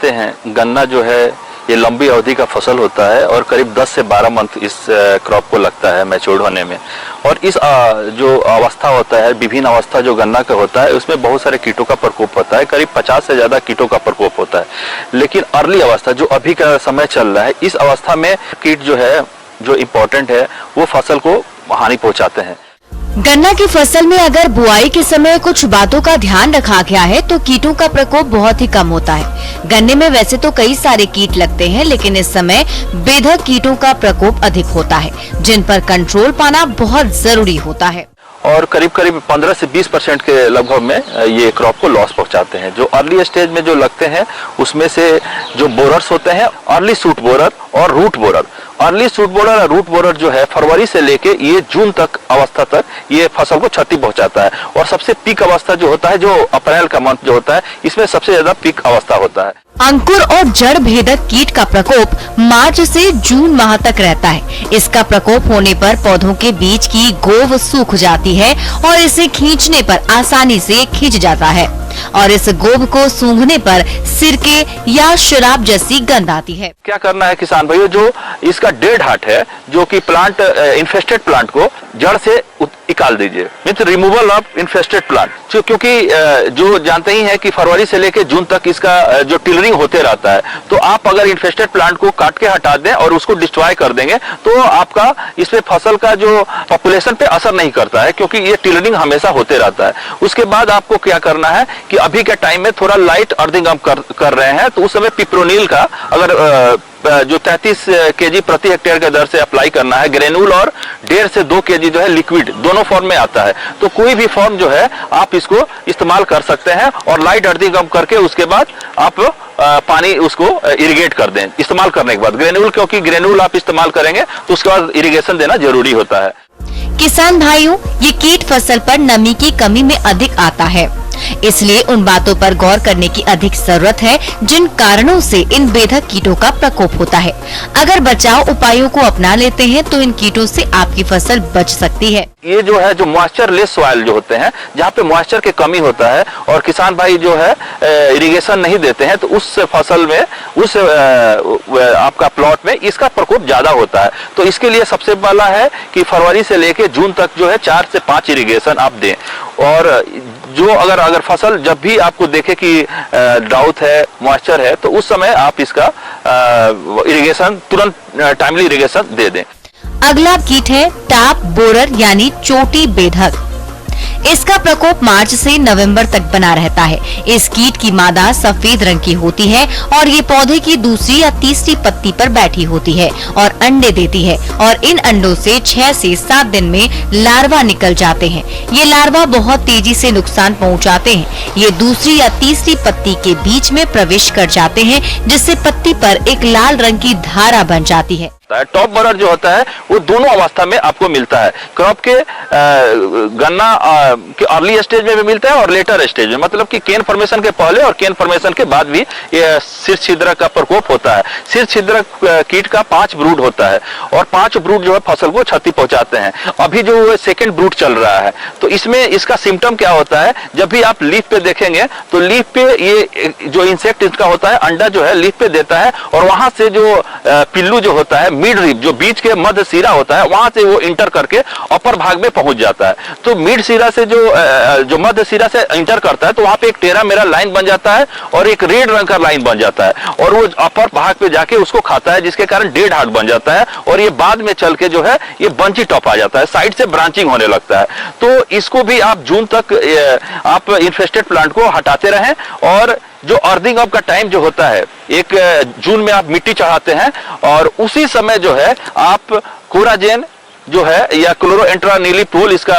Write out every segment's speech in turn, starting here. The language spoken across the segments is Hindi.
जानते हैं गन्ना जो है ये लंबी अवधि का फसल होता है और करीब 10 से 12 मंथ इस क्रॉप को लगता है मैच्योर होने में। और इस जो अवस्था होता है, विभिन्न अवस्था जो गन्ना का होता है, उसमें बहुत सारे कीटों का प्रकोप होता है, करीब 50 से ज़्यादा कीटों का प्रकोप होता है। लेकिन अर्ली अवस्था जो अभी का समय चल रहा है, इस अवस्था में कीट जो है जो इम्पोर्टेंट है वो फसल को हानि पहुँचाते हैं। गन्ना की फसल में अगर बुआई के समय कुछ बातों का ध्यान रखा गया है तो कीटों का प्रकोप बहुत ही कम होता है। गन्ने में वैसे तो कई सारे कीट लगते हैं, लेकिन इस समय बेधक कीटों का प्रकोप अधिक होता है, जिन पर कंट्रोल पाना बहुत जरूरी होता है। और करीब 15 से 20% के लगभग में ये क्रॉप को लॉस पहुंचाते हैं। जो अर्ली स्टेज में जो लगते हैं उसमें से जो बोरर्स होते हैं, अर्ली सूट बोरर और root borer. Early shoot borer और रूट बोरर जो है फरवरी से लेके ये जून तक अवस्था तक ये फसल को क्षति पहुंचाता है। और सबसे पीक अवस्था जो होता है जो अप्रैल का मंथ जो होता है, इसमें सबसे ज्यादा पीक अवस्था होता है। अंकुर और जड़ भेदक कीट का प्रकोप मार्च से जून माह तक रहता है। इसका प्रकोप होने पर पौधों के बीच की गोव सूख जाती है और इसे खींचने पर आसानी से खिंच जाता है और इस गोव को सूंघने पर सिरके या शराब जैसी गंध आती है। क्या करना है किसान भाइयों, जो इसका डेड हार्ट है, जो कि प्लांट इन्फेस्टेड प्लांट को जड़ से निकाल दीजिए, means removal of infested plant. क्योंकि जो जानते ही हैं कि फरवरी से लेकर जून तक इसका जो टिलरिंग होते रहता है, तो आप अगर इन्फेस्टेड प्लांट को काट के हटा दें और उसको डिस्ट्रॉय कर देंगे तो आपका इसमें फसल का जो पॉपुलेशन पे असर नहीं करता है, क्योंकि ये टिलरिंग हमेशा होते रहता है। उसके बाद आपको क्या करना है कि अभी के टाइम में थोड़ा लाइट अर्थिंग आप कर रहे हैं, तो उस समय पिप्रोनिल का अगर जो 33 केजी प्रति हेक्टेयर के दर से अप्लाई करना है, ग्रेनुल और 1.5 से 2 केजी जो है लिक्विड, दोनों फॉर्म में आता है, तो कोई भी फॉर्म जो है आप इसको इस्तेमाल कर सकते हैं। और लाइट अर्थिंग करके उसके बाद आप पानी उसको इरिगेट कर दें इस्तेमाल करने के बाद। ग्रेनुल, क्योंकि ग्रेनुल आप इस्तेमाल करेंगे तो उसके बाद इरिगेशन देना जरूरी होता है। किसान भाइयों, ये कीट फसल पर नमी की कमी में अधिक आता है, इसलिए उन बातों पर गौर करने की अधिक जरूरत है जिन कारणों से इन बेधक कीटों का प्रकोप होता है। अगर बचाव उपायों को अपना लेते हैं तो इन कीटों से आपकी फसल बच सकती है। ये जो है जो मॉइस्चर लेस सॉइल जो होते हैं, जहाँ पे मॉइस्चर की कमी होता है और किसान भाई जो है इरिगेशन नहीं देते हैं, तो उस फसल में उस आपका प्लॉट में इसका प्रकोप ज्यादा होता है। तो इसके लिए सबसे पहला है कि फरवरी से लेके जून तक जो है 4 से 5 इरिगेशन आप दें। और जो अगर फसल जब भी आपको देखे कि ड्राउट है, मॉइस्चर है, तो उस समय आप इसका इरिगेशन तुरंत टाइमली इरिगेशन दे दें। अगला कीट है टाप बोरर यानी चोटी बेधक। इसका प्रकोप मार्च से नवंबर तक बना रहता है। इस कीट की मादा सफेद रंग की होती है और ये पौधे की दूसरी या तीसरी पत्ती पर बैठी होती है और अंडे देती है और इन अंडों से 6 से 7 दिन में लार्वा निकल जाते हैं। ये लार्वा बहुत तेजी से नुकसान पहुंचाते हैं। ये दूसरी या तीसरी पत्ती के बीच में प्रवेश कर जाते हैं, जिससे पत्ती पर एक लाल रंग की धारा बन जाती है। टॉप बोरर जो होता है वो दोनों अवस्था में आपको मिलता है। क्रॉप के गन्ना के अर्ली स्टेज में भी मिलता है और लेटर स्टेज में, मतलब कि केन फॉर्मेशन के पहले और केन फॉर्मेशन के बाद भी ये शीर्ष छिद्रक का प्रकोप होता है। शीर्ष छिद्रक कीट का 5 ब्रूड होता है और 5 ब्रूड जो है फसल को क्षति पहुंचाते हैं। अभी जो सेकेंड ब्रूड चल रहा है, तो इसमें इसका सिम्टम क्या होता है, जब भी आप लीफ पे देखेंगे तो लीफ पे ये जो इंसेक्ट इसका होता है, अंडा जो है लीफ पे देता है और वहां से जो पिल्लू जो होता है, मिड रिब जो बीच के मध्य सिरा होता है, वहां से वो इंटर करके अपर भाग में पहुंच जाता है। तो मिड सिरा से जो मध्य सिरा से इंटर करता है, तो वहां पे एक टेढ़ा मेरा लाइन बन जाता है और एक रेड रंग का लाइन बन जाता है और वो अपर भाग पे जाके उसको खाता है, जिसके कारण डेड हार्ट बन जाता है और ये बाद में चल के जो है ये बंची टॉप आ जाता है, साइड से ब्रांचिंग होने लगता है। तो इसको भी आप जून तक आप इन्फेस्टेड प्लांट को हटाते रहें। और जो अर्थिंग ऑफ का टाइम जो होता है, 1 जून में आप मिट्टी चढ़ाते हैं और उसी समय जो है आप कोराजेन जो है या क्लोरोएंट्रानिलीप्रोल इसका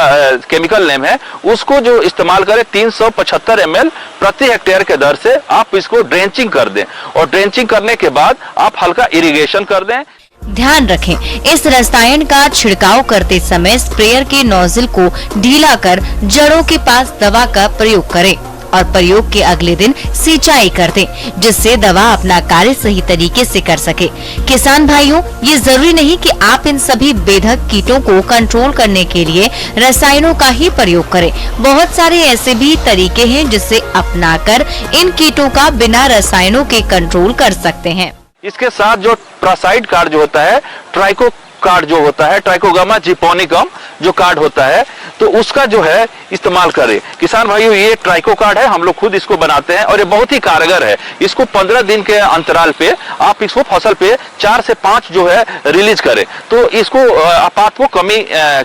केमिकल नेम है, उसको जो इस्तेमाल करें 375 ml प्रति हेक्टेयर के दर से आप इसको ड्रेंचिंग कर दें और ड्रेंचिंग करने के बाद आप हल्का इरिगेशन कर दें। ध्यान रखें, इस रसायन का छिड़काव करते समय स्प्रेयर के नोजल को ढीला कर जड़ों के पास दवा का प्रयोग करें और प्रयोग के अगले दिन सिंचाई कर दें, जिससे दवा अपना कार्य सही तरीके से कर सके। किसान भाइयों, ये जरूरी नहीं कि आप इन सभी बेधक कीटों को कंट्रोल करने के लिए रसायनों का ही प्रयोग करें। बहुत सारे ऐसे भी तरीके हैं जिससे अपनाकर इन कीटों का बिना रसायनों के कंट्रोल कर सकते हैं। इसके साथ जो प्रासाइड कार्ड जो होता है, ट्राइको कार्ड जो होता है, ट्राइकोगामा जिपोनिकम जो कार्ड होता है, तो उसका जो है इस्तेमाल करें। किसान भाइयों, ये ट्राइको कार्ड है, हम लोग खुद इसको बनाते हैं और ये बहुत ही कारगर है। इसको 15 दिन के अंतराल पे आप इसको फसल पे 4 से 5 जो है रिलीज करें, तो इसको आपात को कमी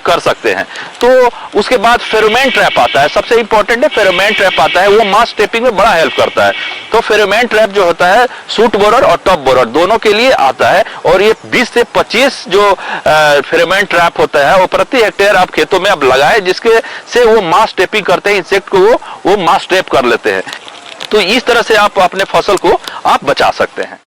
कर सकते हैं। तो उसके बाद फेरोमोन ट्रैप आता है, सबसे इंपॉर्टेंट है फेरोमोन ट्रैप आता है, वो मास टेपिंग में बड़ा हेल्प करता है। तो फेरोमोन ट्रैप जो होता है सूट बोरर और टॉप बोरर दोनों के लिए आता है, और ये 20 से 25 जो फेरोमोन ट्रैप होता है वो प्रति हेक्टेयर आप खेतों में आप लगाए, जिसके से वो मास टेपिंग करते हैं, इंसेक्ट को वो मास ट्रैप कर लेते हैं। तो इस तरह से आप अपने फसल को आप बचा सकते हैं।